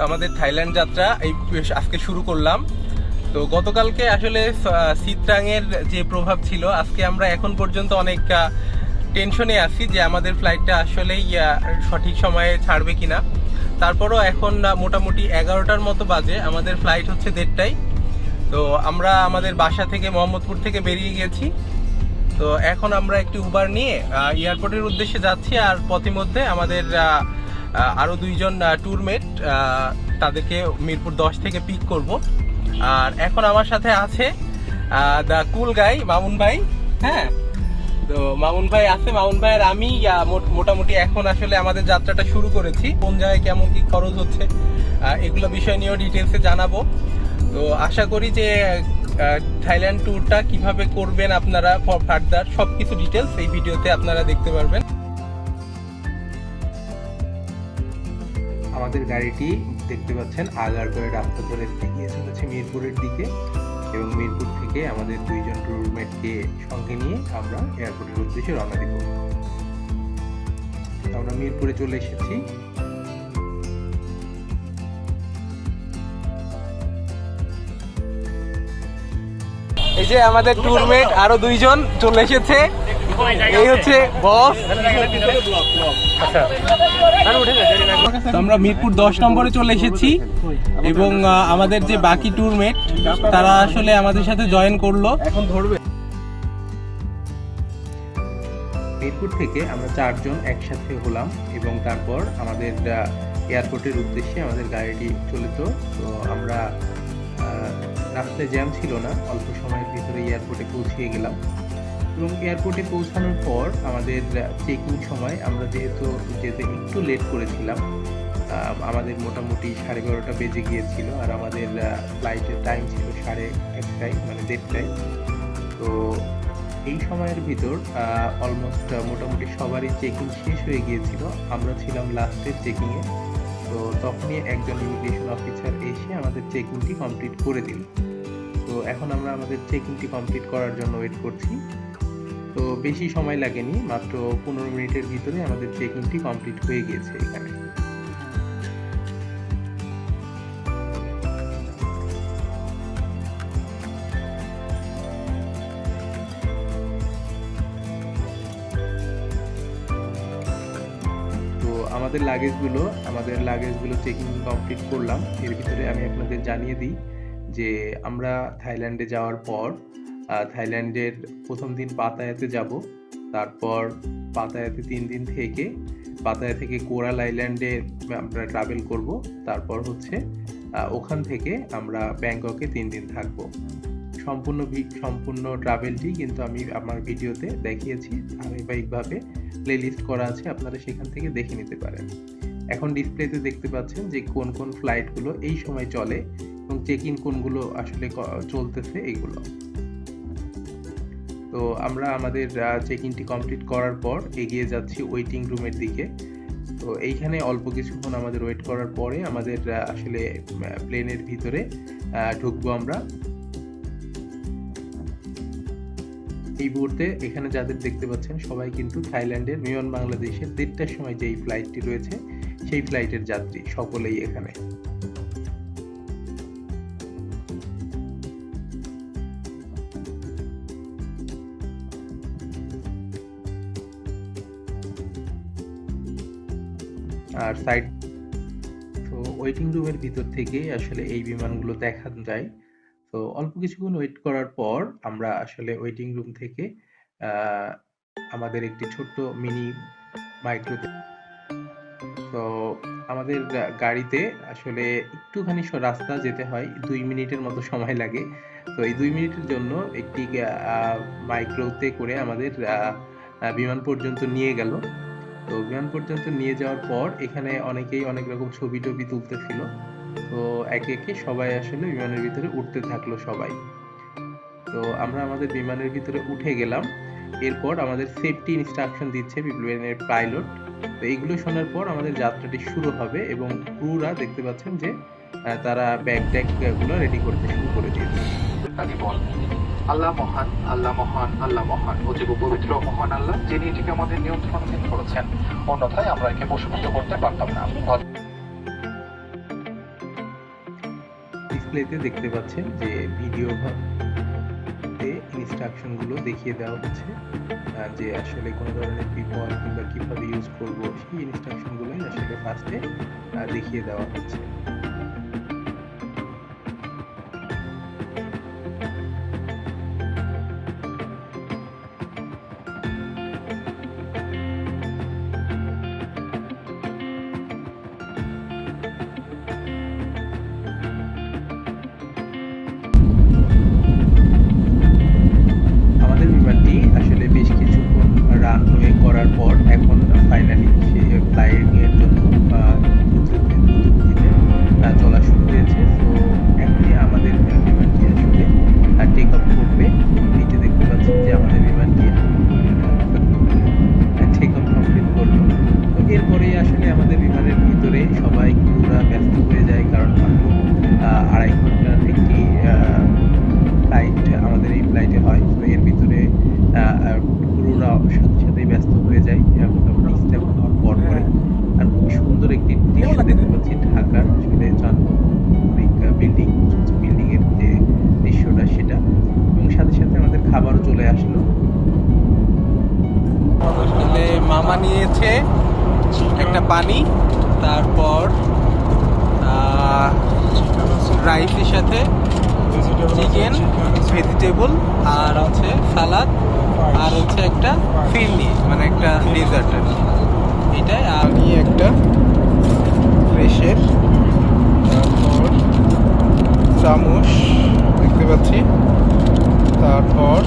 আমাদের থাইল্যান্ড যাত্রা এই আজকে শুরু করলাম। তো গতকালকে আসলে শীতরাঙের যে প্রভাব ছিল, আজকে আমরা এখন পর্যন্ত অনেক টেনশনে আছি যে আমাদের ফ্লাইটটা আসলেই সঠিক সময়ে ছাড়বে কিনা। তারপরও এখন মোটামুটি 11টার মতো বাজে, আমাদের ফ্লাইট হচ্ছে 1:30টায়। তো আমরা আমাদের বাসা থেকে মোহাম্মদপুর থেকে বেরিয়ে গেছি। তো এখন আমরা একটি উবার নিয়ে এয়ারপোর্টের উদ্দেশ্যে যাচ্ছি। আর পথিমধ্যে আমাদের আরও 2জন ট্যুরমেট, তাদেরকে মিরপুর 10 থেকে পিক করব। আর এখন আমার সাথে আছে দ্য কুল গাই মামুন ভাই। হ্যাঁ, তো মামুন ভাই আছে, মামুন ভাই আর আমি মোটামুটি এখন আসলে আমাদের যাত্রাটা শুরু করেছি। কোন জায়গায় কেমন কি খরচ হচ্ছে এগুলো বিষয় নিয়েও ডিটেলসে জানাবো। তো আশা করি যে থাইল্যান্ড ট্যুরটা কিভাবে করবেন আপনারা ফার্দার সবকিছু ডিটেলস এই ভিডিওতে আপনারা দেখতে পারবেন। আমাদের গাড়িটি দেখতে পাচ্ছেন আগারগাঁও রাস্তা ধরে এগিয়ে চলেছে মিরপুরের দিকে, এবং মিরপুর থেকে আমাদের 2জন ট্যুরমেটকে সঙ্গে নিয়ে আমরা এয়ারপোর্টের উদ্দেশ্যে রওনা দিব। আমরা মিরপুরে চলে এসেছি। এই যে আমাদের ট্যুরমেট আরো 2জন চলে এসেছে। এই হচ্ছে বস। আমরা মিরপুর 10 নম্বরে চলে এসেছি, এবং আমাদের যে বাকি ট্যুরমেট তারা আসলে আমাদের সাথে জয়েন করলো। এখন ধরবে। মিরপুর থেকে আমরা 4জন একসাথে হলাম, এবং তারপর আমাদের এয়ারপোর্টের উদ্দেশ্যে আমাদের গাড়িটি চলিত। তো আমরা রাস্তায় জ্যাম ছিল না, অল্প সময়ের ভিতরে এয়ারপোর্টে পৌঁছিয়ে গেলাম। এবং এয়ারপোর্টে পৌঁছানোর পর আমাদের চেকিং সময় আমরা যেহেতু যেতে একটু লেট করেছিলাম, আমাদের মোটামুটি 12:30 বেজে গিয়েছিল, আর আমাদের ফ্লাইটের টাইম ছিল 1:30 মানে 1:30টায়। তো এই সময়ের ভিতর অলমোস্ট মোটামুটি সবারই চেকিং শেষ হয়ে গিয়েছিল। আমরা ছিলাম লাস্টের চেকিংয়ে। তো তখনই একজন ইমিগ্রেশন অফিসার এসে আমাদের চেকিংটি কমপ্লিট করে দিল। তো এখন আমরা আমাদের চেকিংটি কমপ্লিট করার জন্য ওয়েট করছি। তো বেশি সময় লাগেনি, মাত্র 15 মিনিটের ভিতরে আমাদের চেকিংটি কমপ্লিট হয়ে গিয়েছে এখানে। আমাদের লাগেজগুলো চেকিং কমপ্লিট করলাম। এর ভিতরে আমি আপনাদের জানিয়ে দিই যে আমরা থাইল্যান্ডে যাওয়ার পর থাইল্যান্ডের প্রথম দিন পাতায়াতে যাব, তারপর পাতায়াতে 3 দিন থেকে পাতায়া থেকে কোরাল আইল্যান্ডে আমরা ট্রাভেল করব, তারপর হচ্ছে ওখান থেকে আমরা ব্যাংককে 3 দিন থাকব। সম্পূর্ণ ট্রাভেলটি কিন্তু আমি আমার ভিডিওতে দেখিয়েছি, ধারাবাহিকভাবে প্লেলিস্ট করা আছে, আপনারা সেখান থেকে দেখে নিতে পারেন। এখন ডিসপ্লেতে দেখতে পাচ্ছেন যে কোন কোন ফ্লাইটগুলো এই সময় চলে এবং চেক ইন কোনগুলো আসলে চলতেছে এগুলো। তো আমরা আমাদের চেক ইনটি কমপ্লিট করার পর এগিয়ে যাচ্ছি ওয়েটিং রুমের দিকে। তো এইখানে অল্প কিছুক্ষণ আমাদের ওয়েট করার পরে আমাদের আসলে প্লেনের ভিতরে ঢুকবো আমরা। এই মুহূর্তে এখানে যাদের দেখতে পাচ্ছেন সবাই কিন্তু থাইল্যান্ডের বিমান বাংলাদেশের 1:30টার সময় যেই ফ্লাইটটি রয়েছে সেই ফ্লাইটের যাত্রী সকলেই এখানে। আর সাইড তো ওয়েটিং রুমের ভিতর থেকেই আসলে এই বিমানগুলো দেখা যায়। তো অল্প কিছুক্ষণ ওয়েট করার পর আমরা আসলে ওয়েটিং রুম থেকে আমাদের একটি ছোট্ট মিনি মাইক্রোতে, তো আমাদের গাড়িতে আসলে একটুখানি রাস্তা যেতে হয়, 2 মিনিটের মতো সময় লাগে। তো এই 2 মিনিটের জন্য একটি মাইক্রোতে করে আমাদের বিমান পর্যন্ত নিয়ে গেল। তো বিমান পর্যন্ত নিয়ে যাওয়ার পর এখানে অনেকেই অনেক রকম ছবি টবি তুলতেছিল। তো একে একে সবাই আসলে বিমানের ভিতরে উঠতে থাকলো সবাই। তো আমরা আমাদের বিমানের ভিতরে উঠে গেলাম। এরপর আমাদের সেফটি ইনস্ট্রাকশন দিচ্ছে বিমানের পাইলট। তো এইগুলো শোনার পর আমাদের যাত্রাটি শুরু হবে, এবং ক্রুরা দেখতে পাচ্ছেন যে তারা ব্যাগ ট্যাগ গুলো রেডি করতে শুরু করে দিয়েছে। আল্লাহ মহান, আল্লাহ মহান, আল্লাহ মহান, অতীব পবিত্র মহান আল্লাহ, যিনি এটিকে আমাদের নিয়ন্ত্রণাধীন করেছেন, অন্যথায় আমরা একে বশীভূত করতে পারতাম না। ডিসপ্লেতে দেখতে পাচ্ছেন যে ভিডিওতে ইনস্ট্রাকশনগুলো দেখিয়ে দেওয়া হচ্ছে, যে আসলে কোনো ধরনের বিপদ কিংবা কীভাবে ইউজ করব সেই ইনস্ট্রাকশনগুলোই আসলে ফার্স্টে দেখিয়ে দেওয়া হচ্ছে। আমাদের বিমানটি আসলে বেশ কিছুক্ষণ রানওয়ে করার পর এখন ফাইনালি সে ফ্লাইং এর জন্য দ্রুতগতিতে চলা শুরু হয়েছে। তো এখনই আমাদের বিমানটি আসলে টেক অফ করবে। নিচে দেখতে পাচ্ছেন যে আমাদের বিমানটি টেক অফ কমপ্লিট করলো। তো এরপরেই আসলে আমাদের বিমানের ভিতরে সবাই পুরা ব্যস্ত হয়ে যায়, কারণ মাত্র 2.5 ঘন্টার একটি ফ্লাইট আমাদের এই ফ্লাইটে হয়। তো এর ভিতরে ক্রুরা সাথে ব্যস্ত হয়ে যায় মোটামুটি স্টেপ হওয়ার পর পরে। আর খুব সুন্দর একটি দৃশ্য দেখতে পাচ্ছি ঢাকার আসলে বিল্ডিং এর যে দৃশ্যটা সেটা, এবং সাথে সাথে আমাদের খাবারও চলে আসলো। আসলে মামা নিয়েছে একটা পানি, তারপর রাইসের সাথে চিকেন, ভেজিটেবল, আর হচ্ছে সালাদ, আর হচ্ছে একটা ফিরনি মানে একটা ডেজার্ট। এটাই আমি একটা ফ্রেশের, তারপর চামচ দেখতে পাচ্ছি, তারপর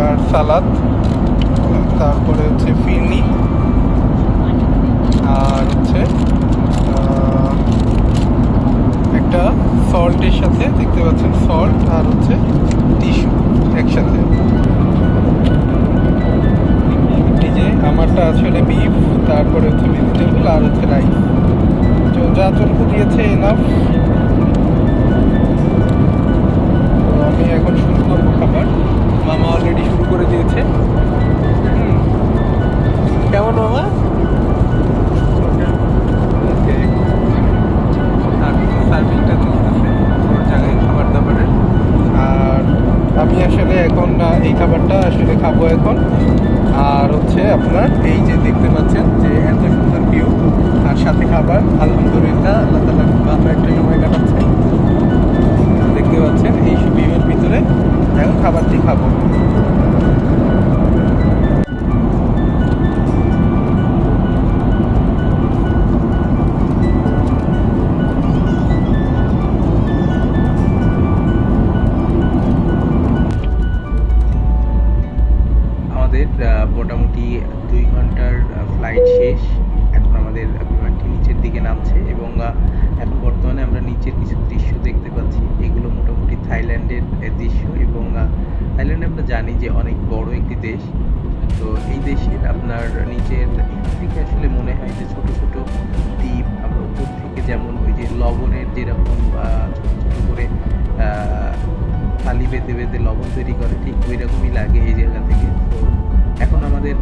আর সালাদ, তারপরে হচ্ছে ফিরনি, আর হচ্ছে একটা সল্টের সাথে দেখতে পাচ্ছেন সল্ট, আর হচ্ছে টিস্যু একসাথে। এই যে আমারটা আসলে বিফ, তারপরে হচ্ছে ভেজিটেবল, আর হচ্ছে রাইস। তো যতটুকু দিয়েছে এনাফ। আমি এখন শুরু করবো খাবার। মামা অলরেডি শুরু করে দিয়েছে। কেমন মামা? সার্ভিংটা চলতেছে ওর জায়গায় খাবার দাবারের। আর আমি আসলে এখন এই খাবারটা আসলে খাবো এখন। আর হচ্ছে আপনার এই যে দেখতে পাচ্ছেন যে এত সুন্দর ভিউ আর সাথে খাবার, আলহামদুলিল্লাহ আল্লাহ তাআলা খুব ভালো একটা সময় কাটাচ্ছে। দেখতে পাচ্ছেন এই ভিউয়ের ভিতরে এখন খাবারটি খাবো। মোটামুটি 2 ঘন্টার ফ্লাইট শেষ। এখন আমাদের বিমানটি নিচের দিকে নামছে, এবং এখন বর্তমানে আমরা নিচের কিছু দৃশ্য দেখতে পাচ্ছি। এগুলো মোটামুটি থাইল্যান্ডের দৃশ্য, এবং থাইল্যান্ড আমরা জানি যে অনেক বড় একটি দেশ। তো এই দেশের আপনার নিচের থেকে আসলে মনে হয় যে ছোট ছোট দ্বীপ, আমরা উপর থেকে যেমন ওই যে লবণের যেরকম ছোট ছোট করে থালি বেঁধে বেঁধে লবণ তৈরি করে, ঠিক ওই রকমই লাগে এই জায়গা থেকে। তো এখন আমাদের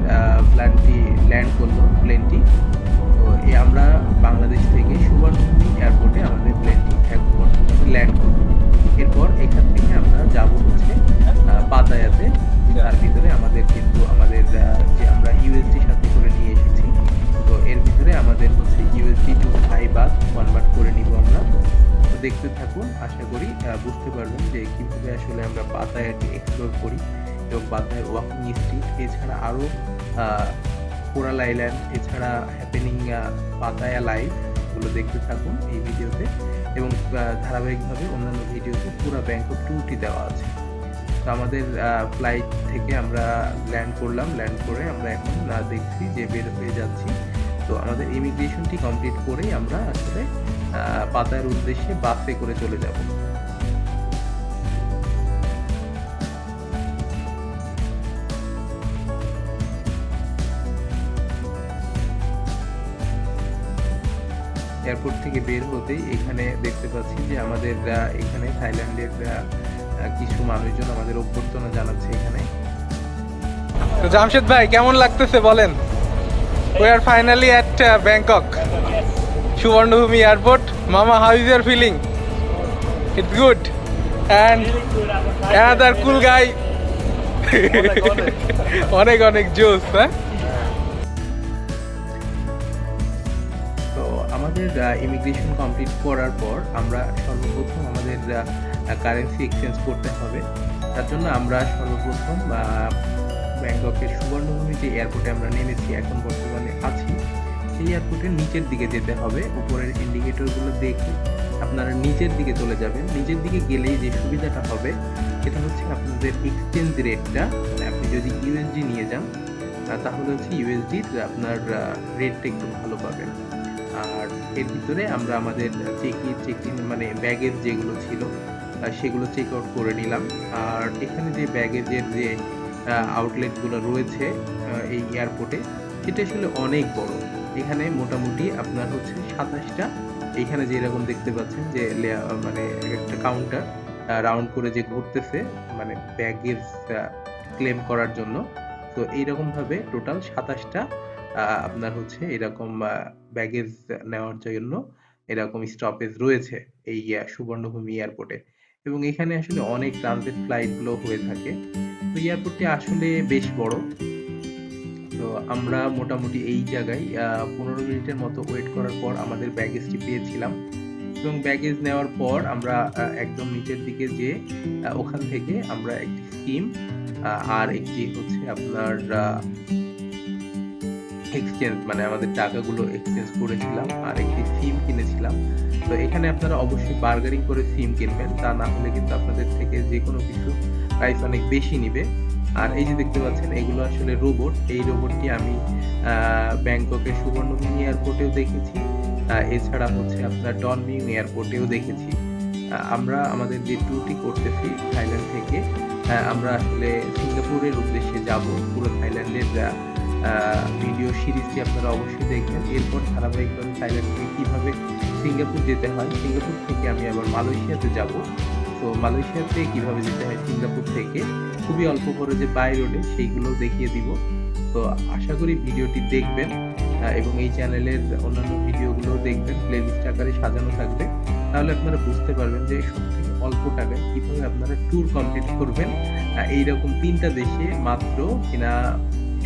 ল্যান্ড করলো প্লেনটি। তো আমরা বাংলাদেশ থেকে সুবর্ণভূমি এয়ারপোর্টে আমাদের প্লেনটি এখন বর্তমানে ল্যান্ড করলো। এরপর এখান থেকে আমরা যাব হচ্ছে পাতায়াতে। তার ভিতরে আমাদের কিন্তু আমাদের যে আমরা ইউএসডি সাথে করে নিয়ে এসেছি, তো এর ভিতরে আমাদের হচ্ছে USD to Thai baht convert করে নিব আমরা। তো দেখতে থাকুন, আশা করি বুঝতে পারবেন যে কীভাবে আসলে আমরা পাতায়াটি এক্সপ্লোর করি, এবং পাতায়ার ওয়াকিং স্ট্রিট, এছাড়া আরও কোরাল আইল্যান্ড, এছাড়া হ্যাপেনিং পাতায়া লাইভ, এগুলো দেখতে থাকুন এই ভিডিওতে। এবং ধারাবাহিকভাবে অন্যান্য ভিডিওতে পুরো ব্যাংকক ট্যুরটি দেওয়া আছে। তো আমাদের ফ্লাইট থেকে আমরা ল্যান্ড করলাম, ল্যান্ড করে আমরা এখন দেখছি যে বের হয়ে যাচ্ছি। তো আমাদের ইমিগ্রেশনটি কমপ্লিট করেই আমরা আসলে পাতায়ার উদ্দেশ্যে বাসে করে চলে যাব। এয়ারপোর্ট থেকে বের হতেই এখানে দেখতে পাচ্ছি যে আমাদের এখানে থাইল্যান্ডের কিছু মানুষজন আমাদের অভ্যর্থনা জানাচ্ছে এখানে। তো জামশেদ ভাই কেমন লাগতেছে বলেন? We are finally at Bangkok, Suvarnabhumi Airport. Mama, how is your feeling? It's good. And another cool guy. অনেক অনেক জোস, হ্যাঁ? তো আমাদের ইমিগ্রেশন কমপ্লিট করার পর আমরা সর্বপ্রথম আমাদের কারেন্সি এক্সচেঞ্জ করতে হবে। তার জন্য আমরা সর্বপ্রথম ব্যাংককের সুবর্ণভূমি যে এয়ারপোর্টে আমরা নেমেছি, এখন বর্তমানে আছি, সেই এয়ারপোর্টের নিচের দিকে যেতে হবে। উপরের ইন্ডিকেটরগুলো দেখে আপনারা নিচের দিকে চলে যাবেন। নিচের দিকে গেলেই যে সুবিধাটা হবে সেটা হচ্ছে আপনাদের এক্সচেঞ্জ রেটটা, আপনি যদি ইউএসডি নিয়ে যান তাহলে হচ্ছে ইউএসডি আপনার রেটটা একটু ভালো পাবেন। আর এর ভিতরে আমরা আমাদের চেক ইন মানে ব্যাগেজ যেগুলো ছিল সেগুলো চেক আউট করে নিলাম। আর এখানে যে ব্যাগেজের যে আউটলেটগুলো রয়েছে এই এয়ারপোর্টে, সেটা আসলে অনেক বড়। এখানে মোটামুটি আপনার হচ্ছে 27টা, এইখানে যেরকম দেখতে পাচ্ছেন যে মানে একটা কাউন্টার রাউন্ড করে যে ঘুরতেছে মানে ব্যাগেজ ক্লেম করার জন্য। তো এইরকম ভাবে টোটাল 27টা আপনার হচ্ছে এরকম ব্যাগেজ নেওয়ার জন্য এরকম স্টপেজ রয়েছে এই সুবর্ণভূমি এয়ারপোর্টে। এবং এখানে আসলে অনেক ট্রানজিট ফ্লাইটগুলো হয়ে থাকে। তো এয়ারপোর্টটি আসলে বেশ বড়। তো আমরা মোটামুটি এই জায়গায় 15 মিনিটের মতো ওয়েট করার পর আমাদের ব্যাগেজটি পেয়েছিলাম। এবং ব্যাগেজ নেওয়ার পর আমরা একদম নিচের দিকে যে ওখান থেকে আমরা একটি সিম আর একটি হচ্ছে আপনার এক্সচেঞ্জ মানে আমাদের টাকাগুলো এক্সচেঞ্জ করেছিলাম আর একটি সিম কিনেছিলাম। তো এখানে আপনারা অবশ্যই বার্গারিং করে সিম কিনবেন, তা না হলে কিন্তু আপনাদের থেকে যে কোনো কিছু প্রাইস অনেক বেশি নিবে। আর এই যে দেখতে পাচ্ছেন এগুলো আসলে রোবট। এই রোবটটি আমি ব্যাংককের সুবর্ণভূমি এয়ারপোর্টেও দেখেছি, এছাড়া হচ্ছে আপনার ডনমিং এয়ারপোর্টেও দেখেছি। আমরা আমাদের যে ট্যুরটি করতেছি থাইল্যান্ড থেকে, আমরা আসলে সিঙ্গাপুরের উদ্দেশ্যে যাব। পুরো থাইল্যান্ডের ভিডিও সিরিজটি আপনারা অবশ্যই দেখবেন। এরপর ধারাবাহিকভাবে থাইল্যান্ড থেকে কীভাবে সিঙ্গাপুর যেতে হয়, সিঙ্গাপুর থেকে আমি আবার মালয়েশিয়াতে যাব। তো মালয়েশিয়াতে কীভাবে যেতে হয় সিঙ্গাপুর থেকে খুবই অল্প খরচে বাই রোডে, সেইগুলো দেখিয়ে দিব। তো আশা করি ভিডিওটি দেখবেন এবং এই চ্যানেলের অন্যান্য ভিডিওগুলো দেখবেন, প্লেলিস্ট আকারে সাজানো থাকবে। তাহলে আপনারা বুঝতে পারবেন যে সবথেকে অল্প টাকায় কীভাবে আপনারা ট্যুর কমপ্লিট করবেন। এইরকম 3টা দেশে মাত্র কিনা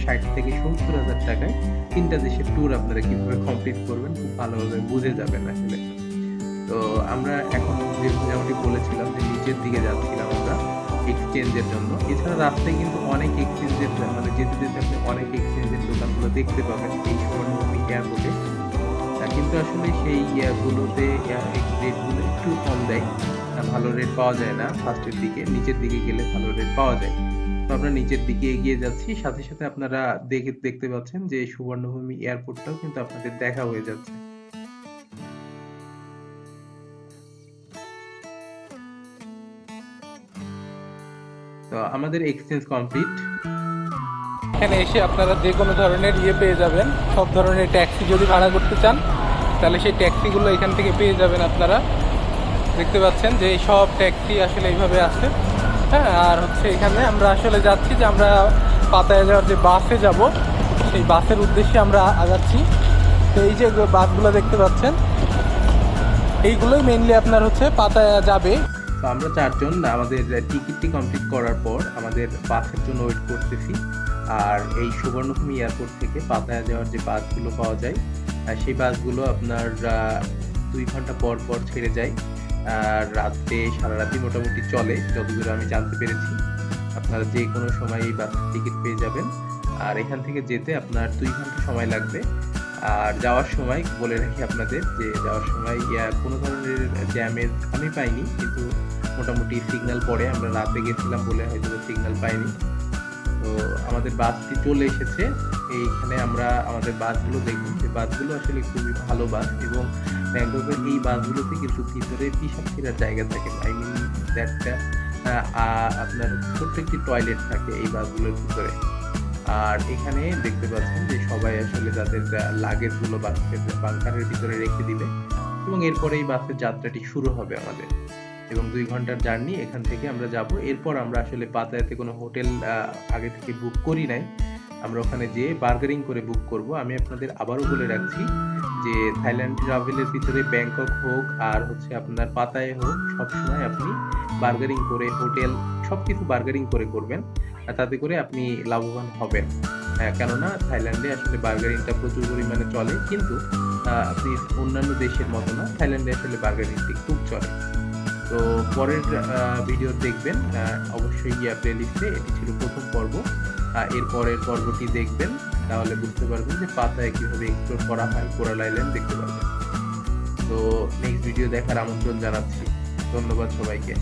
60 থেকে 70,000 টাকায় 3টা দেশের ট্যুর আপনারা কিভাবে কমপ্লিট করবেন খুব ভালোভাবে বুঝে যাবেন আসলে। তো আমরা এখন যেমনটি বলেছিলাম যে নিচের দিকে যাচ্ছিলাম আমরা এক্সচেঞ্জের জন্য। এছাড়া রাস্তায় কিন্তু অনেক এক্সচেঞ্জের মানে যেতে যেতে আপনি অনেক এক্সচেঞ্জের দোকানগুলো দেখতে পাবেন এই সুবর্ণভূমি এয়ারপোর্টে। কিন্তু আসলে সেই ইয়েগুলোতে রেটগুলো একটু কম দেয়, ভালো রেট পাওয়া যায় না ফার্স্টের দিকে। নিচের দিকে গেলে ভালো রেট পাওয়া যায়। তো আমরা নিচের দিকে এগিয়ে যাচ্ছি, সাথে সাথে আপনারা দেখতে পাচ্ছেন যে সুবর্ণভূমি এয়ারপোর্টটাও কিন্তু আপনাদের দেখা হয়ে যাচ্ছে। তো আমাদের এক্সচেঞ্জ কমপ্লিট। এখানে এসে আপনারা যে কোনো ধরনের পেয়ে যাবেন, সব ধরনের ট্যাক্সি যদি ভাড়া করতে চান তাহলে সেই ট্যাক্সিগুলো এখান থেকে পেয়ে যাবেন। আপনারা দেখতে পাচ্ছেন যে সব ট্যাক্সি আসলে এইভাবে আছে, হ্যাঁ। আর হচ্ছে এখানে আমরা আসলে যাচ্ছি যে আমরা পাতায়া যাওয়ার যে বাসে যাব, সেই বাসের উদ্দেশ্যে আমরা আগাচ্ছি। তো এই যে বাসগুলো দেখতে পাচ্ছেন এইগুলোই মেইনলি আপনার হচ্ছে পাতায়া যাবে। তো আমরা 4 জন আমাদের টিকিটটি কমপ্লিট করার পর আমাদের বাসের জন্য ওয়েট করতেছি। আর এই সুবর্ণভূমি এয়ারপোর্ট থেকে পাতায়া যাওয়ার যে বাসগুলো পাওয়া যায় সেই বাসগুলো আপনার 2 ঘন্টা পর পর ছেড়ে যায়। আর রাতে সারা রাতই মোটামুটি চলে যতদূর আমি জানতে পেরেছি। আপনারা যে কোনো সময় এই বাসের টিকিট পেয়ে যাবেন। আর এখান থেকে যেতে আপনার 2 ঘন্টা সময় লাগবে। আর যাওয়ার সময় বলে রাখি আপনাদের যে যাওয়ার সময় কোনো ধরনের জ্যামের আমি পাইনি, কিন্তু মোটামুটি সিগন্যাল পড়ে। আমরা রাতে গেছিলাম বলে হয়তো সিগন্যাল পাইনি। তো আমাদের বাসটি চলে এসেছে এইখানে। আমরা আমাদের বাসগুলো দেখুন, যে বাসগুলো আসলে খুবই ভালো বাস এবং ব্যাংককের এই বাসগুলোতে কিন্তু ভিতরে পিসাব ফেরার জায়গা থাকে। আই মিন দ্যাটটা আপনার ছোট্ট একটি টয়লেট থাকে এই বাসগুলোর ভিতরে। আর এখানে দেখতে পাচ্ছেন যে সবাই আসলে তাদের লাগেজগুলো বাসের বাঙ্কারের ভিতরে রেখে দিবে এবং এরপরে এই বাসের যাত্রাটি শুরু হবে আমাদের। এবং 2 ঘন্টার জার্নি এখান থেকে আমরা যাব। এরপর আমরা আসলে পাতায়াতে কোনো হোটেল আগে থেকে বুক করি নাই, আমরা ওখানে যেয়ে বার্গারিং করে বুক করব। আমি আপনাদের আবারও বলে রাখছি যে থাইল্যান্ড ট্রাভেলের ভিতরে ব্যাংকক হোক আর হচ্ছে আপনার পাতায় হোক, সবসময় আপনি বার্গারিং করে হোটেল সবকিছু বার্গারিং করে করবেন, আর তাতে করে আপনি লাভবান হবেন। কেননা থাইল্যান্ডে আসলে বার্গারিংটা প্রচুর পরিমাণে চলে, কিন্তু আপনি অন্যান্য দেশের মতো না, থাইল্যান্ডে আসলে বার্গারিংটি খুব চলে। তো পরের ভিডিও দেখবেন অবশ্যই গিয়া প্লেলিস্টে, এটি ছিল প্রথম পর্ব। এর পরের পর্বটি দেখবেন, তাহলে বুঝতে পারবেন যে পাতায় কিভাবে এক্সপ্লোর করা হয়, কোরাল আইল্যান্ড দেখতে পারবেন। তো নেক্সট ভিডিও দেখার আমন্ত্রণ জানাচ্ছি। ধন্যবাদ সবাইকে।